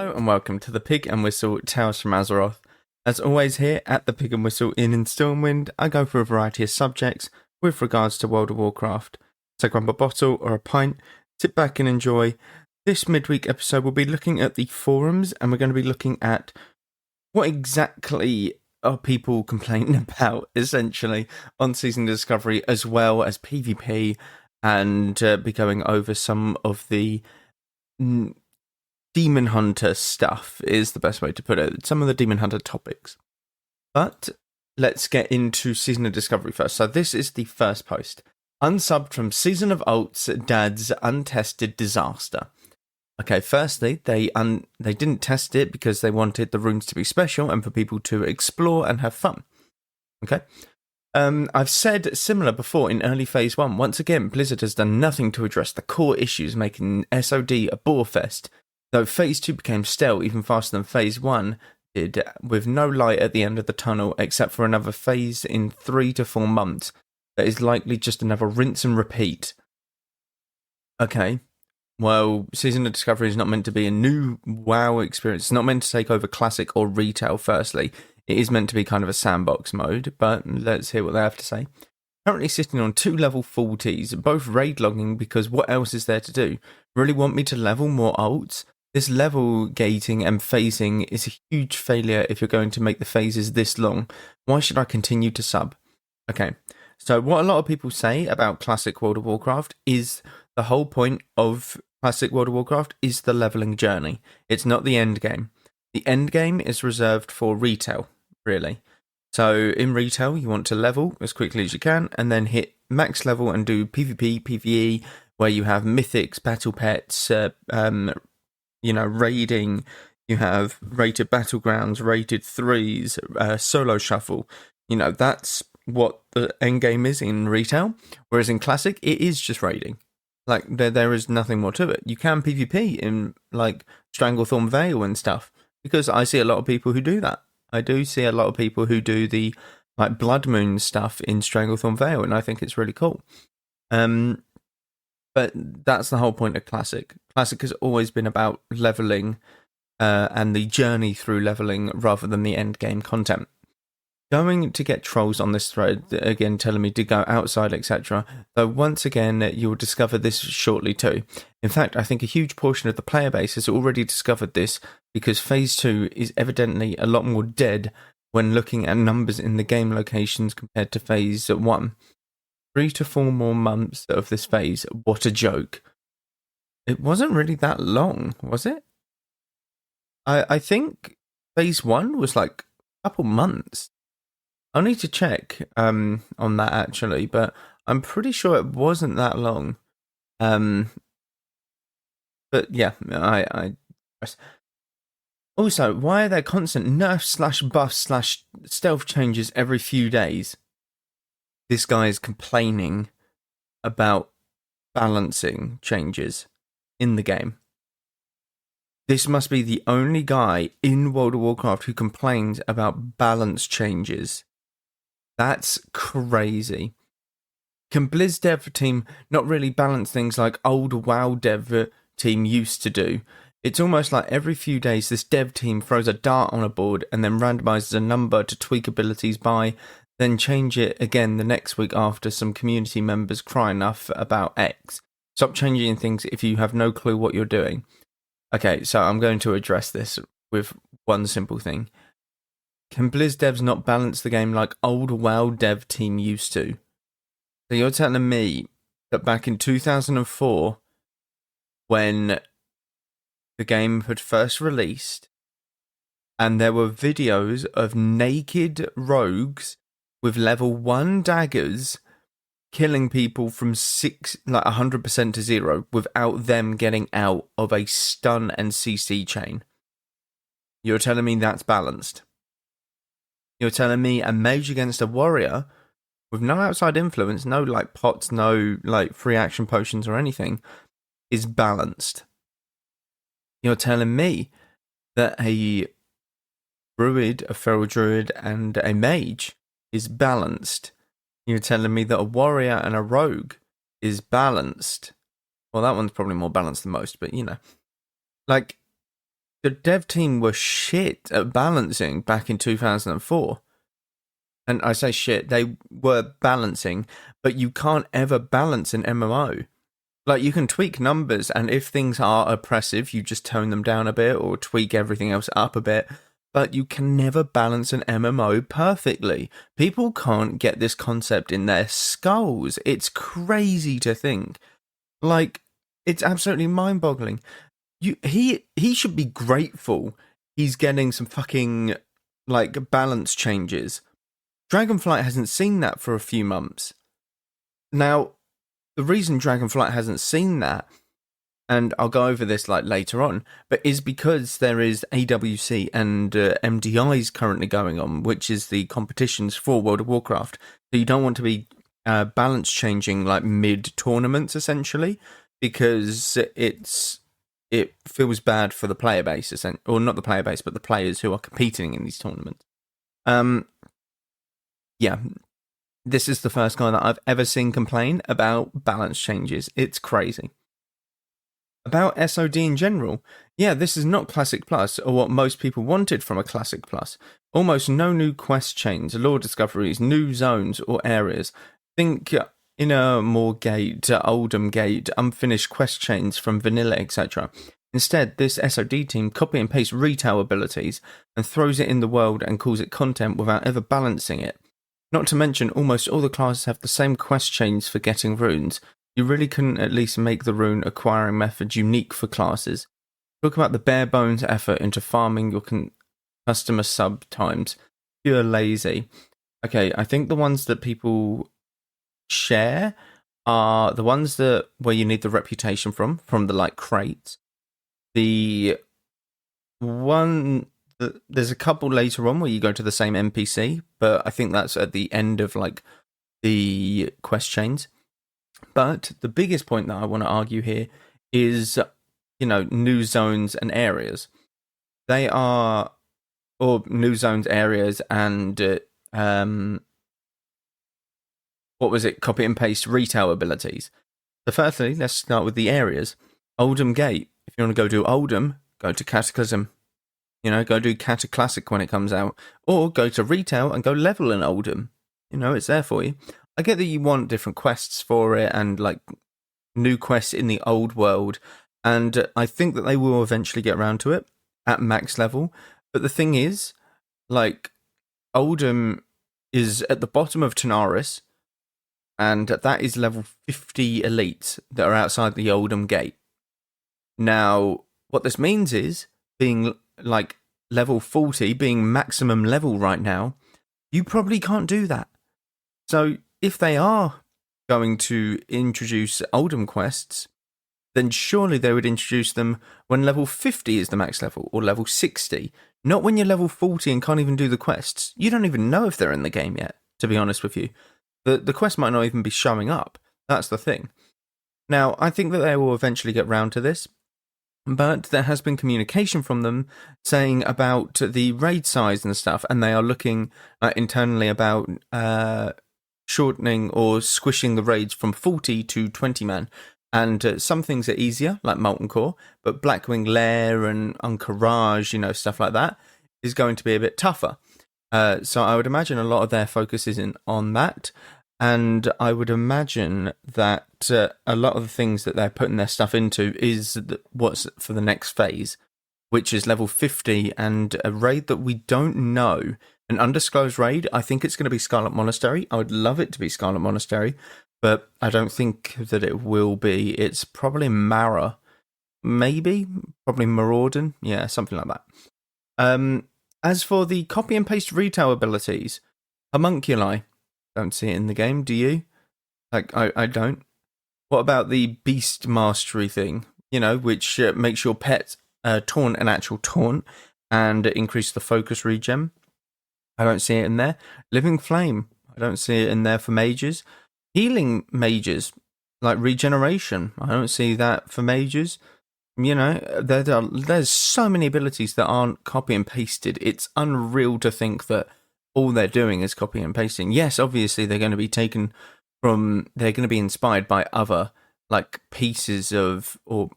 Hello and welcome to the Pig and Whistle Tales from Azeroth. As always here at the Pig and Whistle Inn in Stormwind, I go through a variety of subjects with regards to World of Warcraft. So grab a bottle or a pint, sit back and enjoy. This midweek episode we'll be looking at the forums and we're going to be looking at what exactly are people complaining about, essentially, on Season Discovery, as well as PvP, and be going over some of the Demon Hunter stuff is the best way to put it. Some of the Demon Hunter topics. But let's get into Season of Discovery first. So this is the first post. Unsubbed from Season of Ults, Dad's Untested Disaster. Okay, firstly, they didn't test it because they wanted the runes to be special and for people to explore and have fun. Okay. I've said similar before in early Phase 1. Once again, Blizzard has done nothing to address the core issues, making SOD a bore fest. Though Phase 2 became stale even faster than Phase 1 did, with no light at the end of the tunnel except for another phase in 3 to 4 months that is likely just another rinse and repeat. Okay, well, Season of Discovery is not meant to be a new WoW experience. It's not meant to take over Classic or Retail, firstly. It is meant to be kind of a sandbox mode, but let's hear what they have to say. Currently sitting on 2 level 40s, both raid logging because what else is there to do? Really want me to level more ults? This level gating and phasing is a huge failure if you're going to make the phases this long. Why should I continue to sub? Okay, so what a lot of people say about Classic World of Warcraft is the whole point of Classic World of Warcraft is the leveling journey. It's not the end game. The end game is reserved for retail, really. So in retail, you want to level as quickly as you can and then hit max level and do PvP, PvE, where you have mythics, battle pets, raiding, you have rated battlegrounds, rated threes, solo shuffle. That's what the end game is in retail. Whereas in Classic, it is just raiding. Like, there is nothing more to it. You can PvP in, like, Stranglethorn Vale and stuff. Because I see a lot of people who do that. I do see a lot of people who do the, like, Blood Moon stuff in Stranglethorn Vale, and I think it's really cool. But that's the whole point of Classic. Classic has always been about leveling and the journey through leveling rather than the end game content. Going to get trolls on this thread, again, telling me to go outside, etc. Though once again, you'll discover this shortly too. In fact, I think a huge portion of the player base has already discovered this because Phase 2 is evidently a lot more dead when looking at numbers in the game locations compared to Phase 1. 3 to 4 more months of this phase. What a joke. It wasn't really that long, was it? I think Phase 1 was like a couple months. I'll need to check on that actually, but I'm pretty sure it wasn't that long. But yeah, I also, why are there constant nerf/buff/stealth changes every few days? This guy is complaining about balancing changes in the game. This must be the only guy in World of Warcraft who complains about balance changes. That's crazy. Can Blizz dev team not really balance things like old WoW dev team used to do? It's almost like every few days this dev team throws a dart on a board and then randomizes a number to tweak abilities by, then change it again the next week after some community members cry enough about X. Stop changing things if you have no clue what you're doing. Okay, so I'm going to address this with one simple thing. Can Blizz devs not balance the game like old WoW dev team used to? So you're telling me that back in 2004, when the game had first released, and there were videos of naked rogues with level 1 daggers killing people from 100% to 0 without them getting out of a stun and CC chain. You're telling me that's balanced? You're telling me a mage against a warrior with no outside influence, no like pots, no like free action potions or anything, is balanced? You're telling me that a druid, a feral druid, and a mage is balanced? You're telling me that a warrior and a rogue is balanced? Well, that one's probably more balanced than most, but like, the dev team were shit at balancing back in 2004. And I say shit, they were balancing, but you can't ever balance an MMO. Like, you can tweak numbers, and if things are oppressive, you just tone them down a bit or tweak everything else up a bit. But you can never balance an MMO perfectly. People can't get this concept in their skulls. It's crazy to think. Like, it's absolutely mind-boggling. He should be grateful he's getting some fucking, like, balance changes. Dragonflight hasn't seen that for a few months. Now, the reason Dragonflight hasn't seen that, and I'll go over this like later on, but is because there is AWC and MDIs currently going on, which is the competitions for World of Warcraft. So you don't want to be balance changing like mid-tournaments, essentially, because it feels bad for the player base, or not the player base, but the players who are competing in these tournaments. Yeah, this is the first guy that I've ever seen complain about balance changes. It's crazy. About SOD in general, yeah, this is not Classic Plus, or what most people wanted from a Classic Plus. Almost no new quest chains, lore discoveries, new zones or areas. Think Inner Moor Gate, Oldham Gate, unfinished quest chains from vanilla, etc. Instead, this SOD team copy and paste retail abilities and throws it in the world and calls it content without ever balancing it. Not to mention, almost all the classes have the same quest chains for getting runes. You really couldn't at least make the rune acquiring method unique for classes. Talk about the bare bones effort into farming your customer sub times. Pure lazy. Okay, I think the ones that people share are the ones that where you need the reputation from the like crates. The one there's a couple later on where you go to the same NPC, but I think that's at the end of like the quest chains. But the biggest point that I want to argue here is, new zones and areas. They are, or new zones, areas, and copy and paste retail abilities. So firstly, let's start with the areas. Oldham Gate. If you want to go do Oldham, go to Cataclysm. Go do Cataclassic when it comes out. Or go to retail and go level in Oldham. It's there for you. I get that you want different quests for it and like new quests in the old world. And I think that they will eventually get around to it at max level. But the thing is, like, Oldham is at the bottom of Tanaris. And that is level 50 elites that are outside the Oldham Gate. Now, what this means is, being like level 40, being maximum level right now, you probably can't do that. So if they are going to introduce Oldham quests, then surely they would introduce them when level 50 is the max level, or level 60. Not when you're level 40 and can't even do the quests. You don't even know if they're in the game yet, to be honest with you. The quest might not even be showing up. That's the thing. Now, I think that they will eventually get round to this, but there has been communication from them saying about the raid size and stuff, and they are looking internally about shortening or squishing the raids from 40 to 20 man. And some things are easier, like Molten Core, but Blackwing Lair and Encourage, stuff like that, is going to be a bit tougher. So I would imagine a lot of their focus is on that. And I would imagine that a lot of the things that they're putting their stuff into is what's for the next phase, which is level 50 and a raid that we don't know. An undisclosed raid. I think it's going to be Scarlet Monastery. I would love it to be Scarlet Monastery, but I don't think that it will be. It's probably Mara. Maybe. Probably Maraudon. Yeah, something like that. As for the copy and paste retail abilities, Homunculi. Don't see it in the game, do you? I don't. What about the Beast Mastery thing? Which makes your pet taunt an actual taunt and increase the focus regen. I don't see it in there. Living Flame. I don't see it in there for mages. Healing mages, like regeneration. I don't see that for mages. There's so many abilities that aren't copy and pasted. It's unreal to think that all they're doing is copy and pasting. Yes, obviously they're going to be they're going to be inspired by other like pieces of or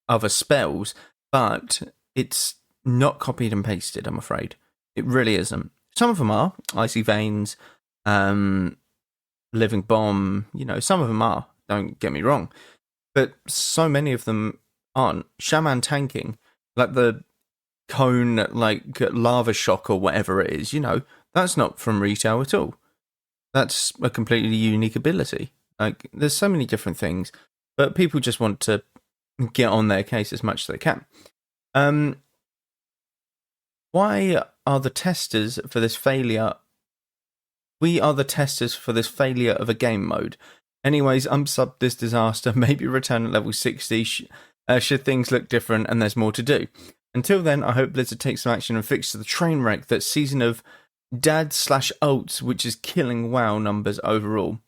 other spells, but it's not copied and pasted, I'm afraid. It really isn't. Some of them are. Icy Veins, Living Bomb, some of them are. Don't get me wrong. But so many of them aren't. Shaman tanking, like the cone, like lava shock or whatever it is, that's not from retail at all. That's a completely unique ability. Like, there's so many different things, but people just want to get on their case as much as they can. Why are the testers for this failure? We are the testers for this failure of a game mode. Anyways, unsub this disaster, maybe return at level 60 should things look different and there's more to do. Until then, I hope Blizzard takes some action and fixes the train wreck that season of dad/ults, which is killing WoW numbers overall.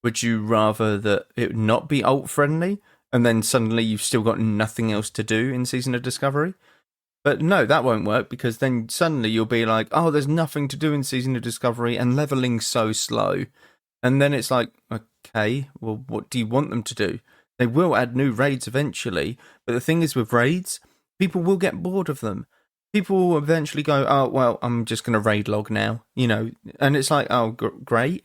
Would you rather that it not be ult friendly and then suddenly you've still got nothing else to do in Season of Discovery? But no, that won't work, because then suddenly you'll be like, oh, there's nothing to do in Season of Discovery and leveling's so slow. And then it's like, okay, well, what do you want them to do? They will add new raids eventually, but the thing is with raids, people will get bored of them. People will eventually go, oh, well, I'm just going to raid log now, and it's like, oh, great.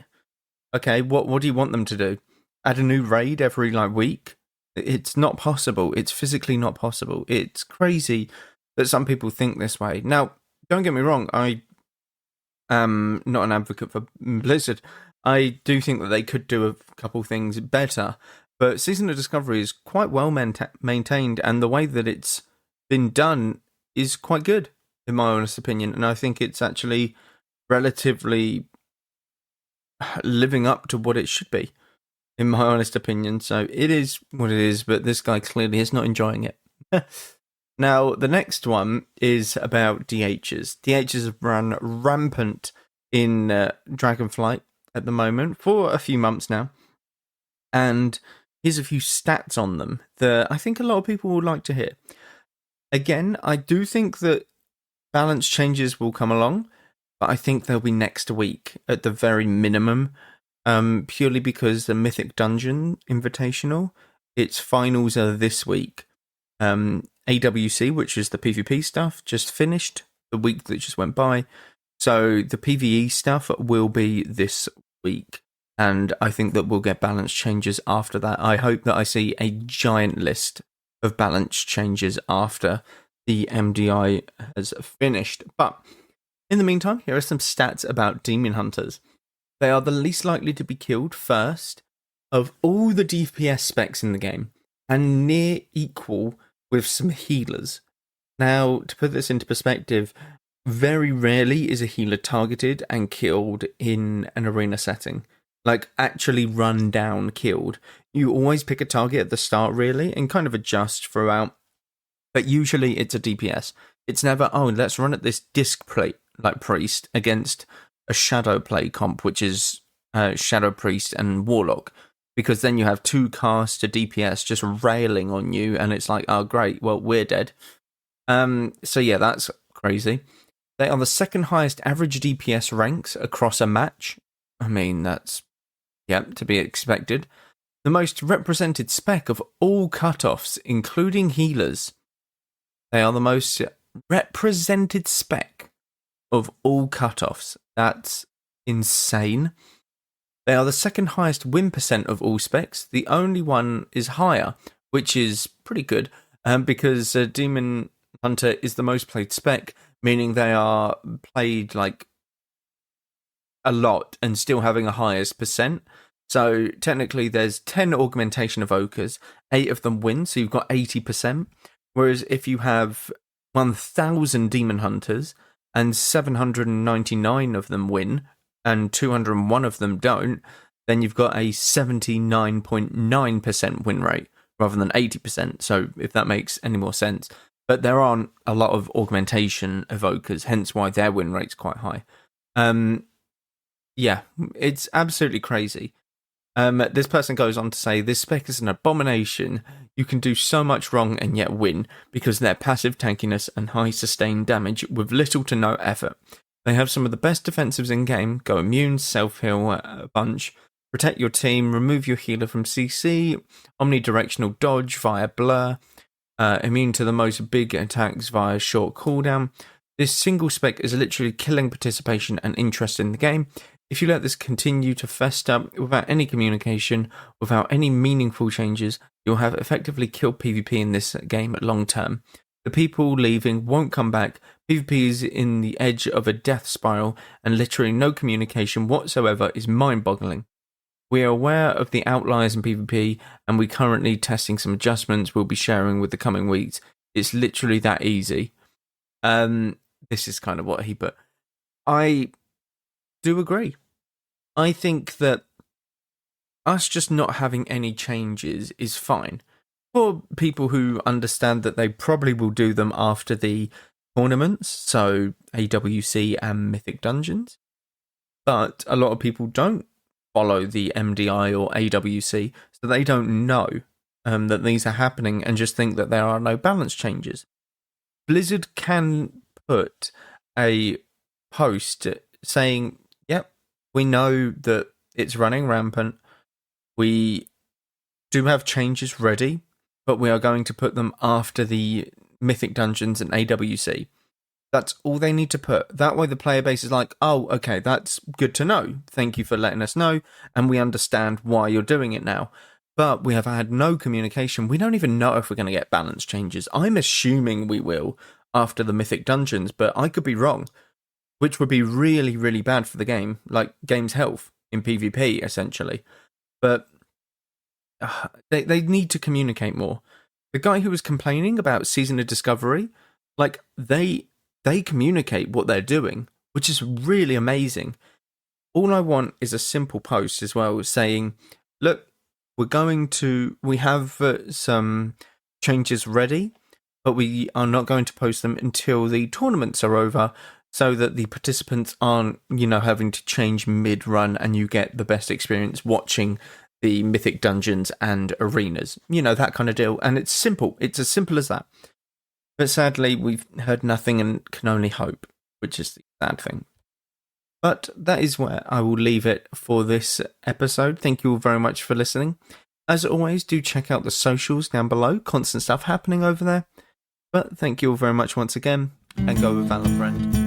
Okay, what do you want them to do? Add a new raid every week? It's not possible. It's physically not possible. It's crazy that some people think this way. Now, don't get me wrong, I am not an advocate for Blizzard. I do think that they could do a couple things better, but Season of Discovery is quite well maintained, and the way that it's been done is quite good, in my honest opinion, and I think it's actually relatively living up to what it should be, in my honest opinion. So it is what it is, but this guy clearly is not enjoying it. Now, the next one is about DHs. DHs have run rampant in Dragonflight at the moment for a few months now. And here's a few stats on them that I think a lot of people would like to hear. Again, I do think that balance changes will come along, but I think they'll be next week at the very minimum, purely because the Mythic Dungeon Invitational, its finals are this week. AWC, which is the PvP stuff, just finished the week that just went by. So the PvE stuff will be this week, and I think that we'll get balance changes after that. I hope that I see a giant list of balance changes after the MDI has finished. But in the meantime, here are some stats about Demon Hunters. They are the least likely to be killed first of all the DPS specs in the game, and near equal with some healers. Now, to put this into perspective, very rarely is a healer targeted and killed in an arena setting. Like, actually run down, killed. You always pick a target at the start, really, and kind of adjust throughout. But usually it's a DPS. It's never, oh, let's run at this disc plate, like Priest, against a Shadow play comp, which is Shadow Priest and Warlock. Because then you have two caster DPS just railing on you, and it's like, oh, great, well, we're dead. So yeah, that's crazy. They are the second highest average DPS ranks across a match. I mean, that's, to be expected. The most represented spec of all cutoffs, including healers. They are the most represented spec of all cutoffs. That's insane. They are the second highest win percent of all specs. The only one is higher, which is pretty good, because Demon Hunter is the most played spec, meaning they are played a lot and still having a highest percent. So technically there's 10 augmentation evokers, 8 of them win, so you've got 80%. Whereas if you have 1,000 Demon Hunters and 799 of them win, and 201 of them don't, then you've got a 79.9% win rate rather than 80%. So if that makes any more sense. But there aren't a lot of augmentation evokers, hence why their win rate's quite high. Yeah, it's absolutely crazy. This person goes on to say, this spec is an abomination. You can do so much wrong and yet win because of their passive tankiness and high sustained damage with little to no effort. They have some of the best defensives in game. Go immune, self-heal a bunch, protect your team, remove your healer from CC, omnidirectional dodge via blur. immune to the most big attacks via short cooldown. This single spec is literally killing participation and interest in the game. If you let this continue to fester without any communication, without any meaningful changes, you'll have effectively killed PvP in this game long term. The people leaving won't come back. PvP is in the edge of a death spiral, and literally no communication whatsoever is mind-boggling. We are aware of the outliers in PvP, and we're currently testing some adjustments we'll be sharing with the coming weeks. It's literally that easy. This is kind of what he put. I do agree. I think that us just not having any changes is fine. For people who understand that they probably will do them after the tournaments, so AWC and Mythic Dungeons. But a lot of people don't follow the MDI or AWC, so they don't know that these are happening and just think that there are no balance changes. Blizzard can put a post saying, yep, we know that it's running rampant. We do have changes ready, but we are going to put them after the Mythic Dungeons and AWC. That's all they need to put. That way the player base is like, oh, okay, that's good to know. Thank you for letting us know, and we understand why you're doing it now. But we have had no communication. We don't even know if we're going to get balance changes. I'm assuming we will after the Mythic Dungeons, but I could be wrong, which would be really, really bad for the game, like game's health in PvP, essentially. But they need to communicate more. The guy who was complaining about Season of Discovery, like, they communicate what they're doing, which is really amazing. All I want is a simple post as well saying, look, we have some changes ready, but we are not going to post them until the tournaments are over, so that the participants aren't, having to change mid-run and you get the best experience watching the Mythic Dungeons and arenas. That kind of deal. And it's simple. It's as simple as that. But sadly, we've heard nothing and can only hope, which is the sad thing. But that is where I will leave it for this episode. Thank you all very much for listening. As always, do check out the socials down below. Constant stuff happening over there. But thank you all very much once again, and go with Valor, friend.